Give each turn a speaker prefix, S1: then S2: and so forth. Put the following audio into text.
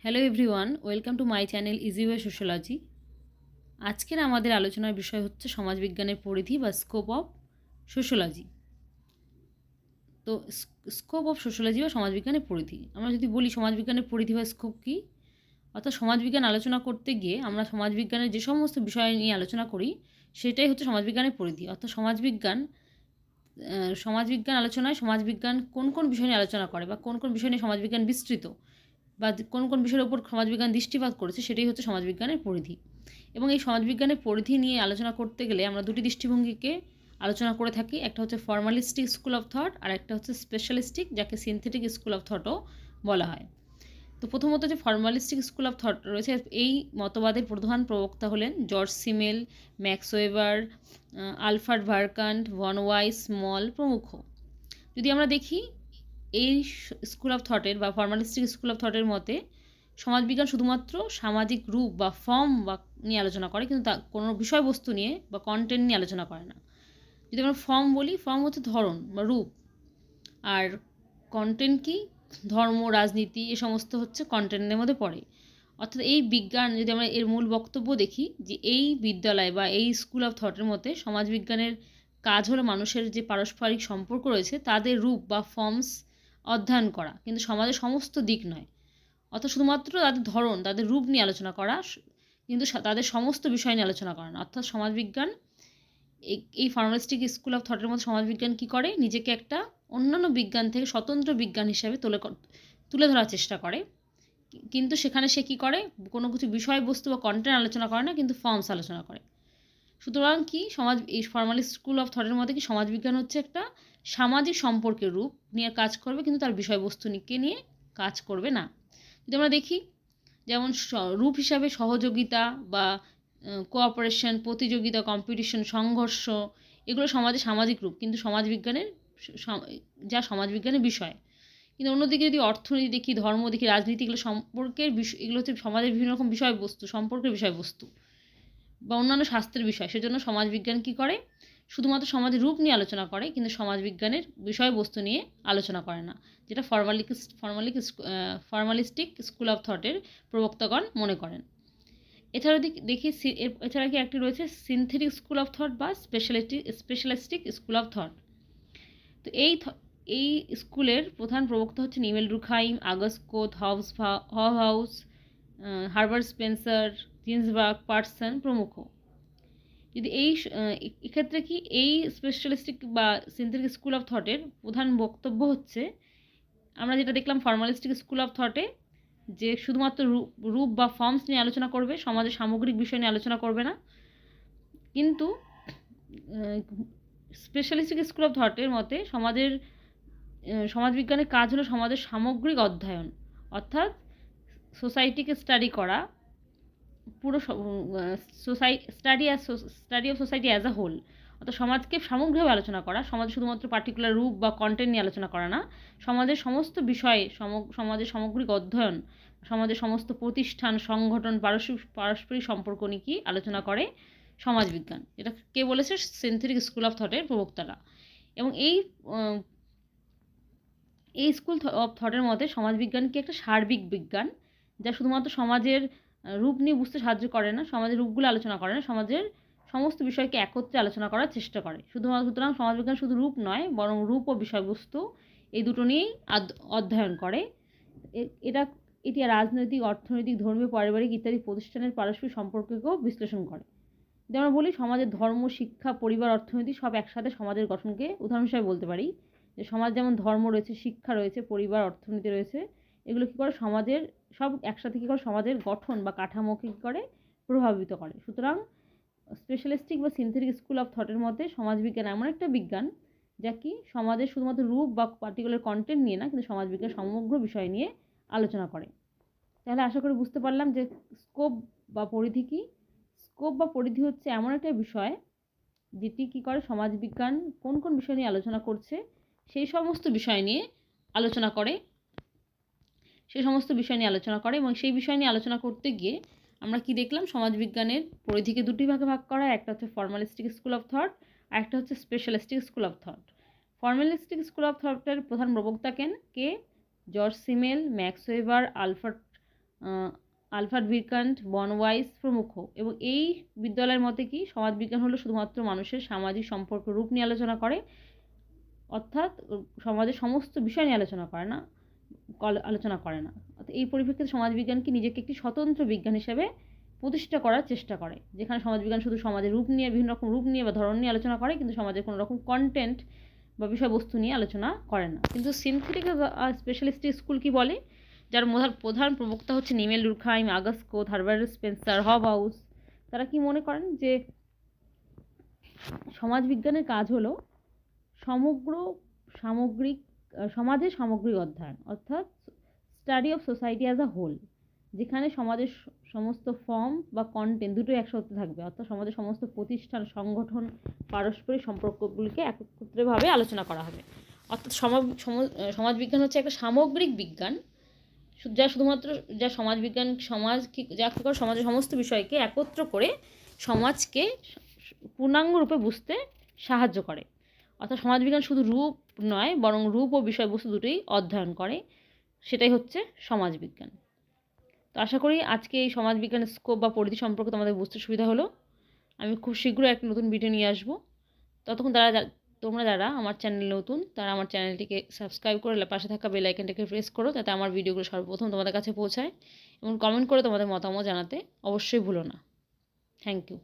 S1: Hello everyone, welcome to my channel easy way sociology. আজকের আমাদের আলোচনার বিষয় হচ্ছে সমাজবিজ্ঞানের পরিধি বা স্কোপ অফ সোশ্যোলজি। তো স্কোপ অফ সোশ্যোলজি বা সমাজবিজ্ঞানের পরিধি, আমরা যদি বলি সমাজবিজ্ঞানের পরিধি বা স্কোপ কী, অর্থাৎ সমাজবিজ্ঞান আলোচনা করতে গিয়ে আমরা সমাজবিজ্ঞানের যে সমস্ত বিষয় নিয়ে আলোচনা করি সেটাই হচ্ছে সমাজবিজ্ঞানের পরিধি। অর্থাৎ সমাজবিজ্ঞান আলোচনায় সমাজবিজ্ঞান কোন কোন বিষয় নিয়ে আলোচনা করে বা কোন কোন বিষয় নিয়ে সমাজবিজ্ঞান বিস্তৃত বা কোন কোন বিষয়ের উপর সমাজবিজ্ঞান দৃষ্টিপাত করেছে সেটাই হচ্ছে সমাজবিজ্ঞানের পরিধি। এবং এই সমাজবিজ্ঞানের পরিধি নিয়ে আলোচনা করতে গেলে আমরা দুটি দৃষ্টিভঙ্গিকে আলোচনা করে থাকি। একটা হচ্ছে ফর্মালিস্টিক স্কুল অফ থট, আর একটা হচ্ছে স্পেশালিস্টিক, যাকে সিনথেটিক স্কুল অফ থটও বলা হয়। তো প্রথমত যে ফর্মালিস্টিক স্কুল অফ থট রয়েছে, এই মতবাদের প্রধান প্রবক্তা হলেন George Simmel, Max Weber, Alfred Vierkandt, von Wiese মল প্রমুখ। যদি আমরা দেখি, এই স্কুল অফ থটের বা ফর্মালিস্টিক স্কুল অফ থটের মতে সমাজবিজ্ঞান শুধুমাত্র সামাজিক রূপ বা ফর্ম বা নিয়ে আলোচনা করে, কিন্তু তা কোনো বিষয়বস্তু নিয়ে বা কন্টেন্ট নিয়ে আলোচনা করে না। যদি আমরা ফর্ম বলি, ফর্ম হচ্ছে ধরন বা রূপ, আর কন্টেন্ট কি, ধর্ম, রাজনীতি, এ সমস্ত হচ্ছে কন্টেন্টের মধ্যে পড়ে। অর্থাৎ এই বিজ্ঞান, যদি আমরা এর মূল বক্তব্য দেখি, যে এই বিদ্যালয় বা এই স্কুল অফ থটের মতে সমাজবিজ্ঞানের কাজ হলো মানুষের যে পারস্পরিক সম্পর্ক রয়েছে তাদের রূপ বা ফর্মস অধ্যয়ন করা, কিন্তু সমাজের সমস্ত দিক নয়। অর্থাৎ শুধুমাত্র তাদের ধরন, তাদের রূপ নিয়ে আলোচনা করা, কিন্তু তাদের সমস্ত বিষয় নিয়ে আলোচনা করা না। অর্থাৎ সমাজবিজ্ঞান এই ফর্মালিস্টিক স্কুল অফ থটের মধ্যে সমাজবিজ্ঞান কী করে, নিজেকে একটা অন্যান্য বিজ্ঞান থেকে স্বতন্ত্র বিজ্ঞান হিসাবে তুলে ধরার চেষ্টা করে। কিন্তু সেখানে সে কী করে, কোনো কিছু বিষয়বস্তু বা কন্টেন্ট আলোচনা করে না, কিন্তু ফর্মস আলোচনা করে। সুতরাং কি এই ফর্মালিস্ট স্কুল অফ থটের মধ্যে কি সমাজবিজ্ঞান হচ্ছে একটা সামাজিক সম্পর্কের রূপ নিয়ে কাজ করবে, কিন্তু তার বিষয়বস্তুকে নিয়ে কাজ করবে না। যদি আমরা দেখি, যেমন রূপ হিসাবে সহযোগিতা বা কোঅপারেশন, প্রতিযোগিতা, কম্পিটিশন, সংঘর্ষ, এগুলো সমাজে সামাজিক রূপ, কিন্তু সমাজবিজ্ঞানের বিষয়। কিন্তু অন্যদিকে যদি অর্থনীতি দেখি, ধর্ম দেখি, রাজনীতি, এগুলো সম্পর্কের বিষয়, এগুলো হচ্ছে সমাজের বিভিন্ন রকম বিষয়বস্তু, সম্পর্কের বিষয়বস্তু বা অন্যান্য শাস্ত্রের বিষয়। সেজন্য সমাজবিজ্ঞান কী করে, শুধুমাত্র সমাজের রূপ নিয়ে আলোচনা করে, কিন্তু সমাজবিজ্ঞানের বিষয়বস্তু নিয়ে আলোচনা করে না, যেটা ফর্মালিস্টিক স্কুল অফ থটের প্রবক্তাগণ মনে করেন। এছাড়া দেখি, এছাড়া কি একটি রয়েছে সিনথেটিক স্কুল অফ থট বা স্পেশালিস্টিক স্কুল অফ থট। তো এই স্কুলের প্রধান প্রবক্তা হচ্ছে নিমেল রুখাইম, August কোথ, হবহাউস, Herbert Spencer, Ginsberg, person প্রমুখ। যদি এক্ষেত্রে কি, এই স্পেশালিস্টিক বা সিনথেটিক স্কুল অফ থটের প্রধান বক্তব্য হচ্ছে, আমরা যেটা দেখলাম ফর্মালিস্টিক স্কুল অফ থটে, যে শুধুমাত্র রূপ বা ফর্মস নিয়ে আলোচনা করবে, সমাজের সামগ্রিক বিষয় নিয়ে আলোচনা করবে না। কিন্তু স্পেশালিস্টিক স্কুল অফ থটের মতে সমাজবিজ্ঞানের কাজ হলো সমাজের সামগ্রিক অধ্যয়ন, অর্থাৎ সোসাইটিকে স্টাডি করা, পুরো study of society as a whole. অর্থাৎ সমাজকে সামগ্রিকভাবে আলোচনা করা, সমাজ শুধুমাত্র পার্টিকুলার রূপ বা কন্টেন্ট নিয়ে আলোচনা করা না, সমাজের সমস্ত বিষয়ে সমাজের সামগ্রিক অধ্যয়ন, সমাজের সমস্ত প্রতিষ্ঠান, সংগঠন, পারস্পরিক সম্পর্ক নিয়ে কি আলোচনা করে সমাজবিজ্ঞান। এটা কে বলেছে, সিনথেটিক স্কুল অফ থটের প্রবক্তারা। এবং এই স্কুল অফ থটের মতে সমাজবিজ্ঞানকে একটা সার্বিক বিজ্ঞান, যা শুধুমাত্র সমাজের রূপ নিয়ে বুঝতে সাহায্য করে না, সমাজের রূপগুলো আলোচনা করে না, সমাজের সমস্ত বিষয়কে একত্রে আলোচনা করার চেষ্টা করে। সুতরাং সমাজবিজ্ঞান শুধু রূপ নয়, বরং রূপ ও বিষয়বস্তু এই দুটো নিয়েই অধ্যয়ন করে। এটি রাজনৈতিক, অর্থনৈতিক, ধর্মীয়, পারিবারিক ইত্যাদি প্রতিষ্ঠানের পারস্পরিক সম্পর্ককেও বিশ্লেষণ করে। যেমন বলি, সমাজের ধর্ম, শিক্ষা, পরিবার, অর্থনীতি সব একসাথে সমাজের গঠনকে উদাহরণ হিসেবে বলতে পারি। যে সমাজ যেমন ধর্ম রয়েছে, শিক্ষা রয়েছে, পরিবার, অর্থনীতি রয়েছে, এগুলো কী করে সমাজের সব একসাথে কী করে সমাজের গঠন বা কাঠামোকে কী করে প্রভাবিত করে। সুতরাং স্পেশালিস্টিক বা সিনথেটিক স্কুল অফ থটের মধ্যে সমাজবিজ্ঞান এমন একটা বিজ্ঞান যা কি সমাজের শুধুমাত্র রূপ বা পার্টিকুলার কন্টেন্ট নিয়ে না, কিন্তু সমাজবিজ্ঞান সমগ্র বিষয় নিয়ে আলোচনা করে। তাহলে আশা করি বুঝতে পারলাম যে স্কোপ বা পরিধি কী। স্কোপ বা পরিধি হচ্ছে এমন একটা বিষয় যেটি কী করে, সমাজবিজ্ঞান কোন কোন বিষয় নিয়ে আলোচনা করছে সেই সমস্ত বিষয় নিয়ে আলোচনা করে এবং সেই বিষয় নিয়ে আলোচনা করতে গিয়ে আমরা কি দেখলাম, সমাজবিজ্ঞানের পরিধিকে দুটি ভাগে ভাগ করা, একটা হচ্ছে ফর্মালিস্টিক স্কুল অফ থট আর একটা হচ্ছে specialistic school of thought. Formalistic school of থটের প্রধান প্রবক্তা কে? George Simmel, Max Weber, Alfred Vierkandt, von Wiese প্রমুখ। এবং এই বিদ্যালয়ের মতে কি সমাজবিজ্ঞান হলো শুধুমাত্র মানুষের সামাজিক সম্পর্ক রূপ নিয়ে আলোচনা করে, অর্থাৎ সমাজের সমস্ত বিষয় নিয়ে আলোচনা করে না। অর্থাৎ এই পরিপ্রেক্ষিতে সমাজবিজ্ঞানকে নিজেকে একটি স্বতন্ত্র বিজ্ঞান হিসেবে প্রতিষ্ঠা করার চেষ্টা করে, যেখানে সমাজবিজ্ঞান শুধু সমাজের রূপ নিয়ে, বিভিন্ন রকম রূপ নিয়ে বা ধরন নিয়ে আলোচনা করে, কিন্তু সমাজের কোনো রকম কন্টেন্ট বা বিষয়বস্তু নিয়ে আলোচনা করে না। কিন্তু সিনথেটিক স্পেশালিস্ট স্কুল কি বলে, যার প্রধান প্রবক্তা হচ্ছে নিমেল ডুরখাইম, আগস্ট কোথ, হার্বার্ট স্পেন্সার, হবহাউস। তারা কি মনে করেন যে সমাজবিজ্ঞানের কাজ হলো সমাজের সামগ্রিক অধ্যয়ন, অর্থাৎ study of society as a whole, যেখানে সমাজের সমস্ত ফর্ম বা কন্টেন্ট দুটোই একসাথে থাকবে, অর্থাৎ সমাজের সমস্ত প্রতিষ্ঠান, সংগঠন, পারস্পরিক সম্পর্কগুলিকে একত্রিতভাবে আলোচনা করা হবে। অর্থাৎ সমাজবিজ্ঞান হচ্ছে একটা সামগ্রিক বিজ্ঞান, যা সমাজবিজ্ঞান সমাজের সমস্ত বিষয়কে একত্র করে সমাজকে পূর্ণাঙ্গ রূপে বুঝতে সাহায্য করে। অর্থাৎ সমাজবিজ্ঞান শুধু রূপ নয়, বরং রূপ ও বিষয়বস্তু দুটোই অধ্যয়ন করে, সেটাই হচ্ছে সমাজবিজ্ঞান। তো আশা করি আজকে এই সমাজবিজ্ঞানের স্কোপ বা পরিধি সম্পর্কে তোমাদের বুঝতে সুবিধা হলো। আমি খুব শীঘ্রই একটা নতুন ভিডিও নিয়ে আসবো। ততক্ষণ তোমরা যারা আমার চ্যানেল নতুন, তারা আমার চ্যানেলটিকে সাবস্ক্রাইব করে পাশে থাকা বেল আইকনটাকে প্রেস করো, যাতে আমার ভিডিওগুলো সর্বপ্রথম তোমাদের কাছে পৌঁছায়, এবং কমেন্ট করে তোমাদের মতামত জানাতে অবশ্যই ভুলো না। Thank you.